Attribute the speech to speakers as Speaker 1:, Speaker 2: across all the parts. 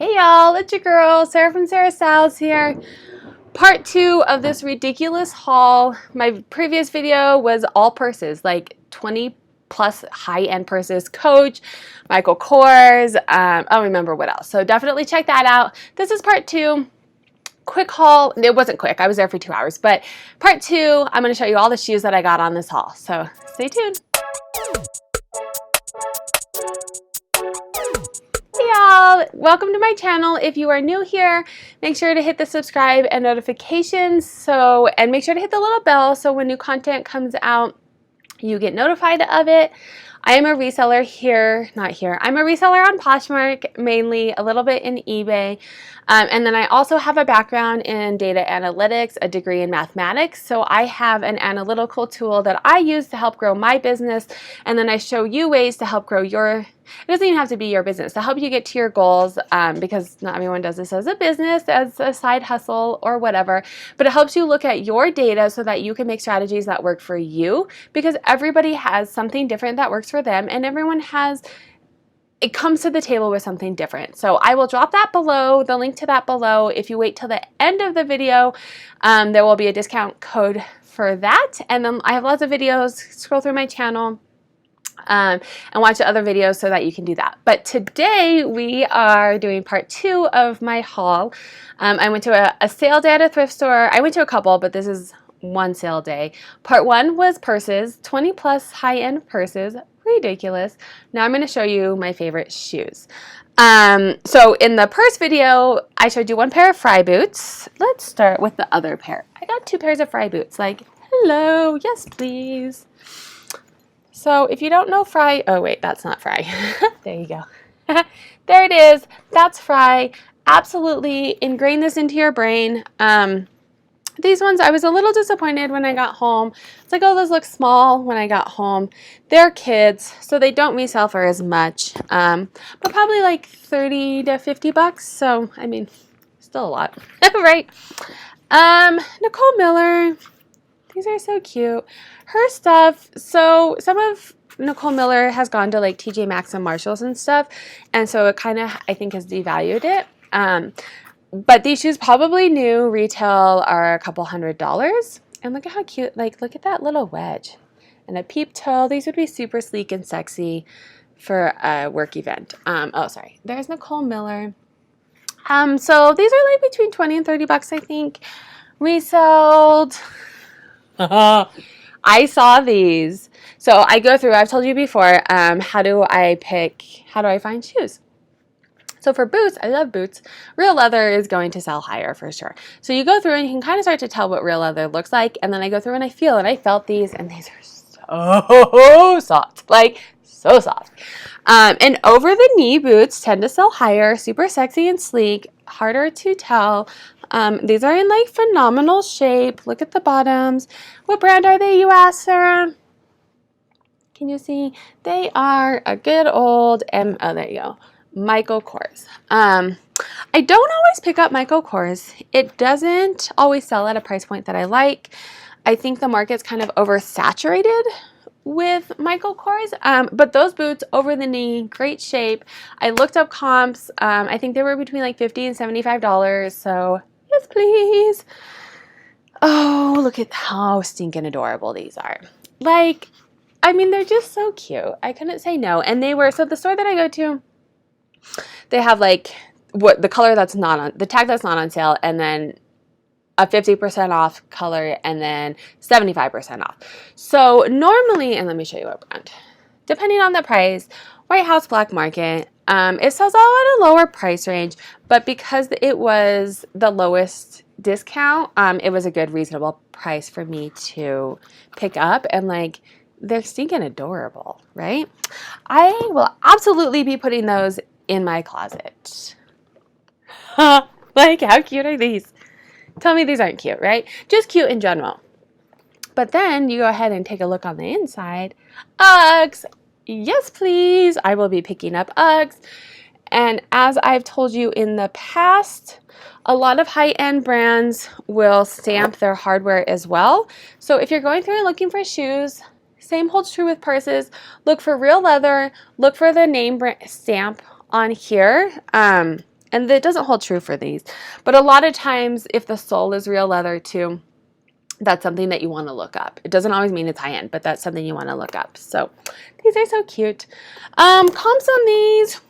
Speaker 1: Hey y'all, it's your girl, Sarah from Sarah Styles here. Part 2 of this ridiculous haul. My previous video was all purses, like 20 plus high-end purses, Coach, Michael Kors, I don't remember what else. So definitely check that out. This is part 2. Quick haul. It wasn't quick, I was there for 2 hours, but part 2, I'm going to show you all the shoes that I got on this haul. So stay tuned. Hey y'all, welcome to my channel. If you are new here, make sure to hit the subscribe and notifications and make sure to hit the little bell so when new content comes out, you get notified of it. I am a reseller I'm a reseller on PoshMark, mainly a little bit in eBay. And then I also have a background in data analytics, a degree in mathematics. So I have an analytical tool that I use to help grow my business. And then I show you ways to help grow it doesn't even have to be your business, to help you get to your goals, because not everyone does this as a business, as a side hustle or whatever, but it helps you look at your data so that you can make strategies that work for you, because everybody has something different that works for them, and it comes to the table with something different. So I will drop that below, the link to that below. If you wait till the end of the video, there will be a discount code for that. And then I have lots of videos. Scroll through my channel and watch the other videos so that you can do that. But today we are doing part 2 of my haul. I went to a sale day at a thrift store. I went to a couple, but this is one sale day. Part 1 was purses, 20 plus high-end purses. Ridiculous. Now I'm going to show you my favorite shoes. So in the purse video, I showed you one pair of Frye boots. Let's start with the other pair. I got 2 pairs of Frye boots. Like, hello, yes please. So if you don't know Frye, oh wait, that's not Frye. There you go. There it is. That's Frye. Absolutely ingrain this into your brain. These ones, I was a little disappointed when I got home. It's like, oh, those look small when I got home. They're kids, so they don't resell for as much, but probably like 30 to 50 bucks. So, I mean, still a lot, right? Nicole Miller. These are so cute. Her stuff, so some of Nicole Miller has gone to like TJ Maxx and Marshalls and stuff, and so it kind of, I think, has devalued it. But these shoes, probably new, retail are a couple $100s. And look at how cute, like, look at that little wedge. And a peep toe. These would be super sleek and sexy for a work event. Oh, sorry. There's Nicole Miller. So these are like between 20 and 30 bucks, I think. Resold. I saw these. So I go through, I've told you before, how do I find shoes? So for boots, I love boots. Real leather is going to sell higher for sure. So you go through and you can kind of start to tell what real leather looks like. And then I go through and I felt these, and these are so soft, like so soft. And over the knee boots tend to sell higher, super sexy and sleek, harder to tell. These are in like phenomenal shape. Look at the bottoms. What brand are they, you ask, Sarah? Can you see? They are a good old, oh, there you go. Michael Kors. I don't always pick up Michael Kors. It doesn't always sell at a price point that I like. I think the market's kind of oversaturated with Michael Kors, but those boots over the knee, great shape. I looked up comps. I think they were between like $50 and $75. So yes, please. Oh, look at how stinking adorable these are. Like, I mean, they're just so cute. I couldn't say no. And so the store that I go to, they have like the color that's not on, the tag that's not on sale, and then a 50% off color, and then 75% off. So normally, and let me show you what brand, depending on the price, White House Black Market, it sells all at a lower price range, but because it was the lowest discount, it was a good reasonable price for me to pick up, and like, they're stinking adorable, right? I will absolutely be putting those in my closet. Like, how cute are these? Tell me these aren't cute, right? Just cute in general. But then you go ahead and take a look on the inside. Uggs. Yes, please. I will be picking up Uggs. And as I've told you in the past, a lot of high-end brands will stamp their hardware as well. So if you're going through and looking for shoes, same holds true with purses. Look for real leather. Look for the name brand stamp on here. And it doesn't hold true for these. But a lot of times, if the sole is real leather too, that's something that you want to look up. It doesn't always mean it's high-end, but that's something you want to look up. So these are so cute. Comps on these,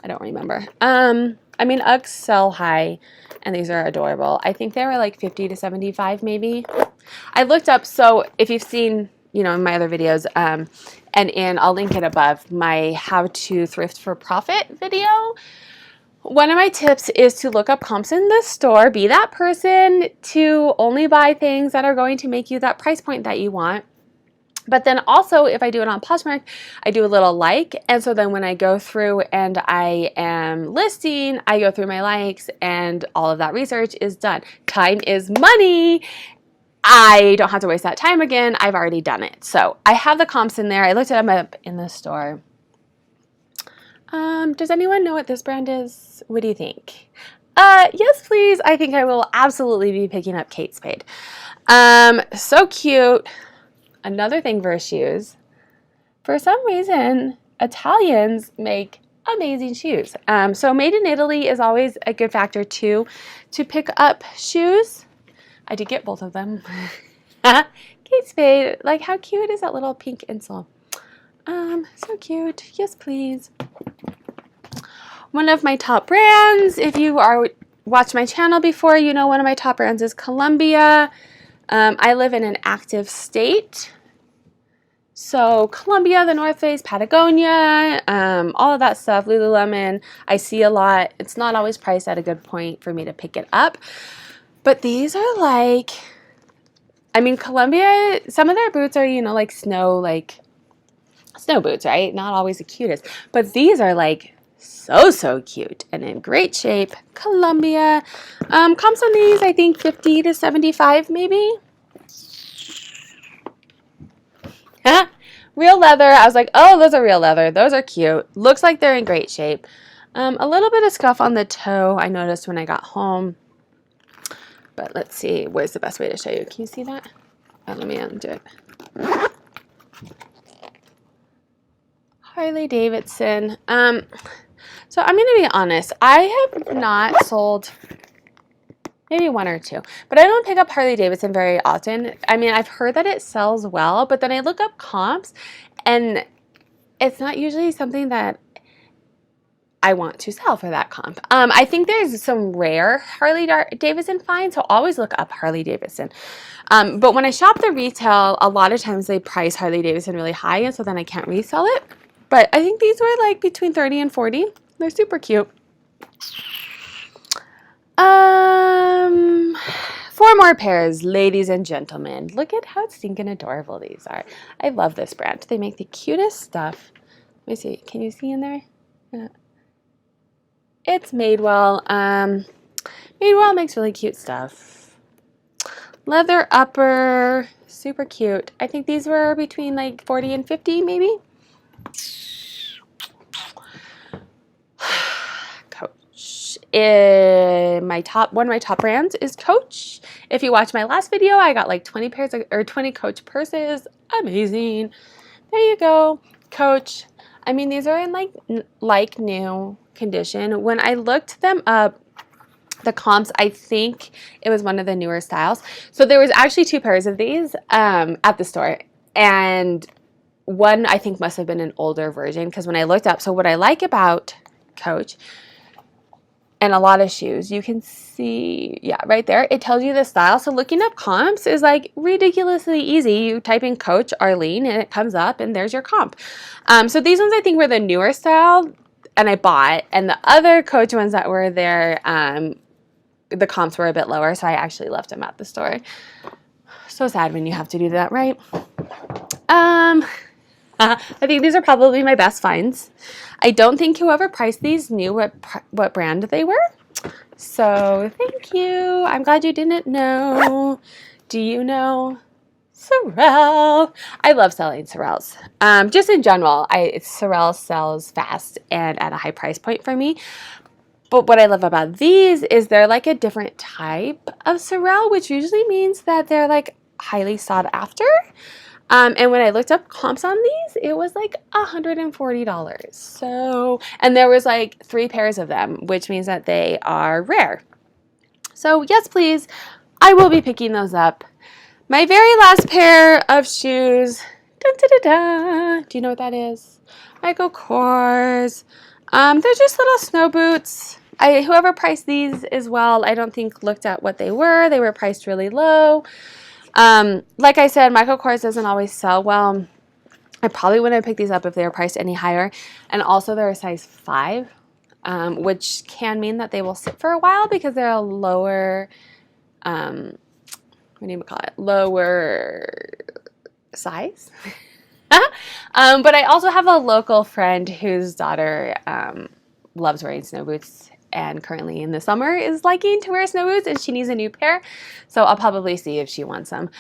Speaker 1: I don't remember. I mean, Uggs sell high, and these are adorable. I think they were like 50 to 75 maybe. I looked up, so if you've seen, you know, in my other videos, I'll link it above, my how to thrift for profit video. One of my tips is to look up comps in the store. Be that person to only buy things that are going to make you that price point that you want. But then also, if I do it on PoshMark, I do a little like. And so then when I go through and I am listing, I go through my likes and all of that research is done. Time is money. I don't have to waste that time again. I've already done it. So I have the comps in there. I looked them up in the store. Does anyone know what this brand is? What do you think? Yes, please. I think I will absolutely be picking up Kate Spade. So cute. Another thing for shoes. For some reason, Italians make amazing shoes. So made in Italy is always a good factor too to pick up shoes. I did get both of them. Kate Spade. Like, how cute is that little pink insole? So cute. Yes, please. One of my top brands, if you watched my channel before, you know one of my top brands is Columbia. I live in an active state. So Columbia, the North Face, Patagonia, all of that stuff, Lululemon, I see a lot. It's not always priced at a good point for me to pick it up. But these are like, I mean, Columbia, some of their boots are, you know, like snow boots, right? Not always the cutest. But these are like so cute and in great shape. Columbia. Comps on these, I think 50 to 75 maybe. Real leather. I was like, oh, those are real leather. Those are cute. Looks like they're in great shape. A little bit of scuff on the toe I noticed when I got home. But let's see. Where's the best way to show you? Can you see that? Oh, let me undo it. Harley Davidson. So I'm going to be honest. I have not sold maybe one or two, but I don't pick up Harley Davidson very often. I mean, I've heard that it sells well, but then I look up comps and it's not usually something that I want to sell for that comp. I think there's some rare Harley Davidson finds, so always look up Harley Davidson. But when I shop the retail, a lot of times they price Harley Davidson really high, and so then I can't resell it. But I think these were like between 30 and 40. They're super cute. 4 more pairs, ladies and gentlemen. Look at how stinking adorable these are. I love this brand. They make the cutest stuff. Let me see. Can you see in there? It's Madewell. Madewell makes really cute stuff. Leather upper, super cute. I think these were between like 40 and 50 maybe. Coach. One of my top brands is Coach. If you watch my last video, I got like 20 Coach purses. Amazing. There you go. Coach. I mean, these are in like new condition. When I looked them up, the comps, I think it was one of the newer styles. So there was actually 2 pairs of these at the store, and one I think must have been an older version, because when I looked up, so what I like about Coach and a lot of shoes, you can see, yeah, right there, it tells you the style. So looking up comps is like ridiculously easy. You type in Coach Arlene and it comes up and there's your comp. So these ones I think were the newer style and I bought, and the other Coach ones that were there, the comps were a bit lower, so I actually left them at the store. So sad when you have to do that, right? I think these are probably my best finds. I don't think whoever priced these knew what brand they were. So thank you. I'm glad you didn't know. Do you know? Sorel. I love selling Sorels. Just in general, Sorel sells fast and at a high price point for me. But what I love about these is they're like a different type of Sorel, which usually means that they're like highly sought after. And when I looked up comps on these, it was like $140. So, and there was like 3 pairs of them, which means that they are rare. So yes, please, I will be picking those up. My very last pair of shoes, dun, da, da, da. Do you know what that is? Michael Kors. They're just little snow boots. Whoever priced these as well, I don't think looked at what they were. They were priced really low. Like I said, Michael Kors doesn't always sell well. I probably wouldn't have picked these up if they were priced any higher. And also they're a size 5, which can mean that they will sit for a while because they're a lower, what do you call it? Lower size. But I also have a local friend whose daughter loves wearing snow boots, and currently in the summer is liking to wear snow boots, and she needs a new pair. So I'll probably see if she wants them.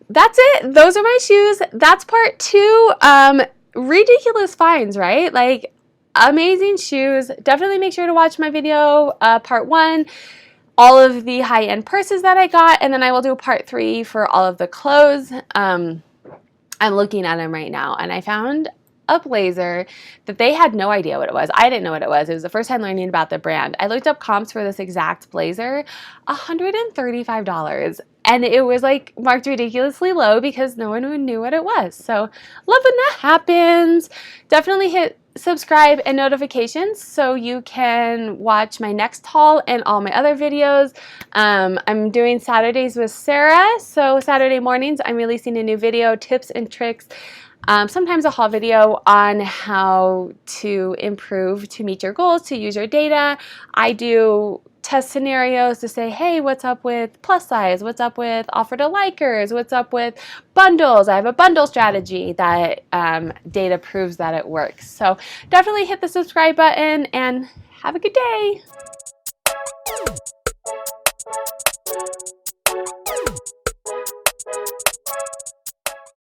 Speaker 1: That's it. Those are my shoes. That's part 2. Ridiculous finds, right? Like, amazing shoes. Definitely make sure to watch my video, part 1. All of the high-end purses that I got, and then I will do part 3 for all of the clothes. I'm looking at them right now, and I found a blazer that they had no idea what it was. I didn't know what it was. It was the first time learning about the brand. I looked up comps for this exact blazer, $135. And it was like marked ridiculously low because no one knew what it was. So love when that happens. Definitely hit subscribe and notifications so you can watch my next haul and all my other videos. I'm doing Saturdays with Sarah. So Saturday mornings, I'm releasing a new video, tips and tricks. Sometimes a haul video on how to improve to meet your goals, to use your data. I do test scenarios to say, hey, what's up with plus size? What's up with offer to likers? What's up with bundles? I have a bundle strategy that data proves that it works. So definitely hit the subscribe button and have a good day.